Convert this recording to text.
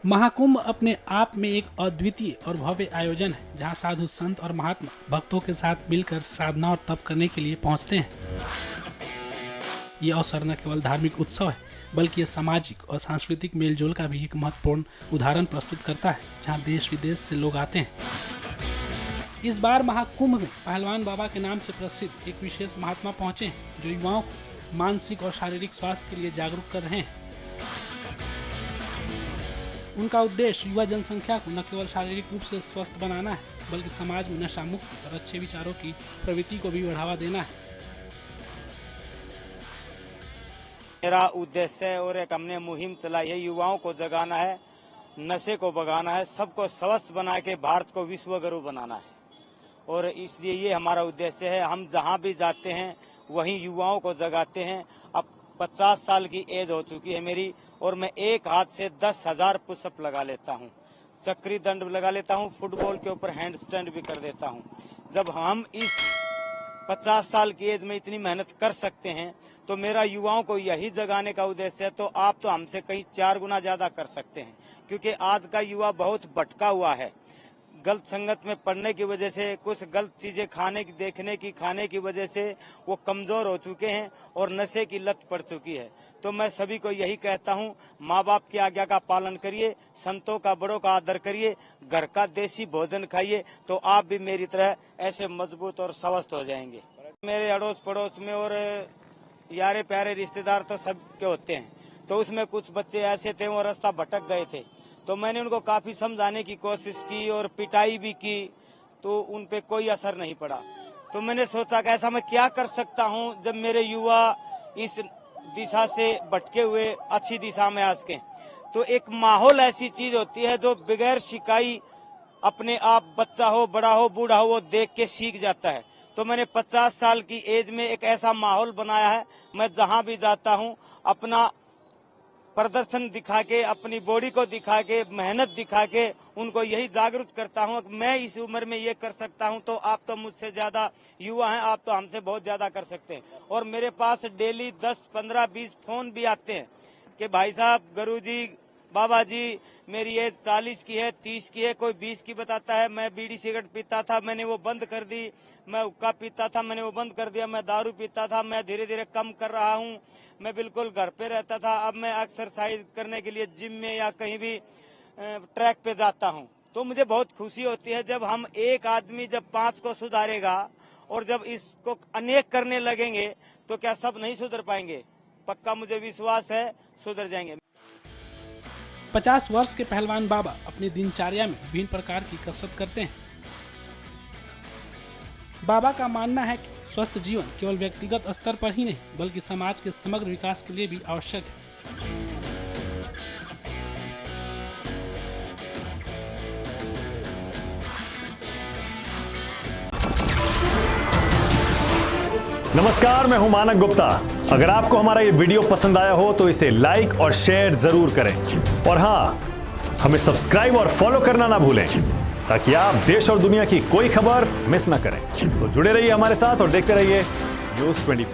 महाकुंभ अपने आप में एक अद्वितीय और भव्य आयोजन है जहां साधु संत और महात्मा भक्तों के साथ मिलकर साधना और तप करने के लिए पहुंचते हैं। ये अवसर न केवल धार्मिक उत्सव है बल्कि ये सामाजिक और सांस्कृतिक मेलजोल का भी एक महत्वपूर्ण उदाहरण प्रस्तुत करता है जहां देश विदेश से लोग आते हैं। इस बार महाकुंभ में पहलवान बाबा के नाम से प्रसिद्ध एक विशेष महात्मा पहुंचे हैं जो युवाओं को मानसिक और शारीरिक स्वास्थ्य के लिए जागरूक कर रहे हैं। उनका उद्देश्य युवा जनसंख्या को न केवल शारीरिक रूप से स्वस्थ बनाना है बल्कि समाज में नशा मुक्त और अच्छे विचारों की प्रवृत्ति को भी बढ़ावा देना है। मेरा उद्देश्य और एक हमने मुहिम चलाई है, युवाओं को जगाना है, नशे को भगाना है, सबको स्वस्थ बना के भारत को विश्व गुरु बनाना है और इसलिए ये हमारा उद्देश्य है। हम जहाँ भी जाते हैं वहीं युवाओं को जगाते हैं। अब 50 साल की एज हो चुकी है मेरी और मैं एक हाथ से 10,000 पुशअप लगा लेता हूँ, चक्री दंड लगा लेता हूँ, फुटबॉल के ऊपर हैंड स्टैंड भी कर देता हूँ। जब हम इस 50 साल की एज में इतनी मेहनत कर सकते हैं तो मेरा युवाओं को यही जगाने का उद्देश्य है। तो आप तो हमसे कहीं 4 गुना ज्यादा कर सकते हैं क्योंकि आज का युवा बहुत भटका हुआ है। गलत संगत में पड़ने की वजह से, कुछ गलत चीजें खाने की वजह से वो कमजोर हो चुके हैं और नशे की लत पड़ चुकी है। तो मैं सभी को यही कहता हूँ, माँ बाप की आज्ञा का पालन करिए, संतों का बड़ों का आदर करिए, घर का देसी भोजन खाइए तो आप भी मेरी तरह ऐसे मजबूत और स्वस्थ हो जाएंगे। मेरे अड़ोस पड़ोस में और यारे प्यारे रिश्तेदार तो सबके होते हैं, तो उसमें कुछ बच्चे ऐसे थे वो रास्ता भटक गए थे, तो मैंने उनको काफी समझाने की कोशिश की और पिटाई भी की तो उन पे कोई असर नहीं पड़ा। तो मैंने सोचा कि ऐसा मैं क्या कर सकता हूं जब मेरे युवा इस दिशा से भटके हुए अच्छी दिशा में आ सकें। तो एक माहौल ऐसी चीज होती है जो बगैर सिखाई अपने आप बच्चा हो, बड़ा हो, बूढ़ा हो, वो देख के सीख जाता है। तो मैंने 50 साल की एज में एक ऐसा माहौल बनाया है, मैं जहां भी जाता हूं अपना प्रदर्शन दिखा के, अपनी बॉडी को दिखा के, मेहनत दिखा के उनको यही जागरूक करता हूं कि मैं इस उम्र में ये कर सकता हूं तो आप तो मुझसे ज्यादा युवा हैं, आप तो हमसे बहुत ज्यादा कर सकते हैं। और मेरे पास डेली 10, 15, 20 फोन भी आते हैं कि भाई साहब, गुरुजी, बाबा जी, मेरी एज 40 की है, 30 की है, कोई 20 की बताता है। मैं बीड़ी सिगरेट पीता था, मैंने वो बंद कर दी। मैं हुक्का पीता था, मैंने वो बंद कर दिया। मैं दारू पीता था, मैं धीरे धीरे कम कर रहा हूँ। मैं बिल्कुल घर पे रहता था, अब मैं एक्सरसाइज करने के लिए जिम में या कहीं भी ट्रैक पे जाता हूँ। तो मुझे बहुत खुशी होती है जब हम एक आदमी जब 5 को सुधारेगा और जब इसको अनेक करने लगेंगे तो क्या सब नहीं सुधर पाएंगे? पक्का मुझे विश्वास है सुधर जाएंगे। 50 वर्ष के पहलवान बाबा अपनी दिनचर्या में विभिन्न प्रकार की कसरत करते हैं। बाबा का मानना है कि स्वस्थ जीवन केवल व्यक्तिगत स्तर पर ही नहीं बल्कि समाज के समग्र विकास के लिए भी आवश्यक है। नमस्कार, मैं हूं मानक गुप्ता। अगर आपको हमारा ये वीडियो पसंद आया हो तो इसे लाइक और शेयर जरूर करें और हाँ, हमें सब्सक्राइब और फॉलो करना ना भूलें ताकि आप देश और दुनिया की कोई खबर मिस ना करें। तो जुड़े रहिए हमारे साथ और देखते रहिए न्यूज़ 24।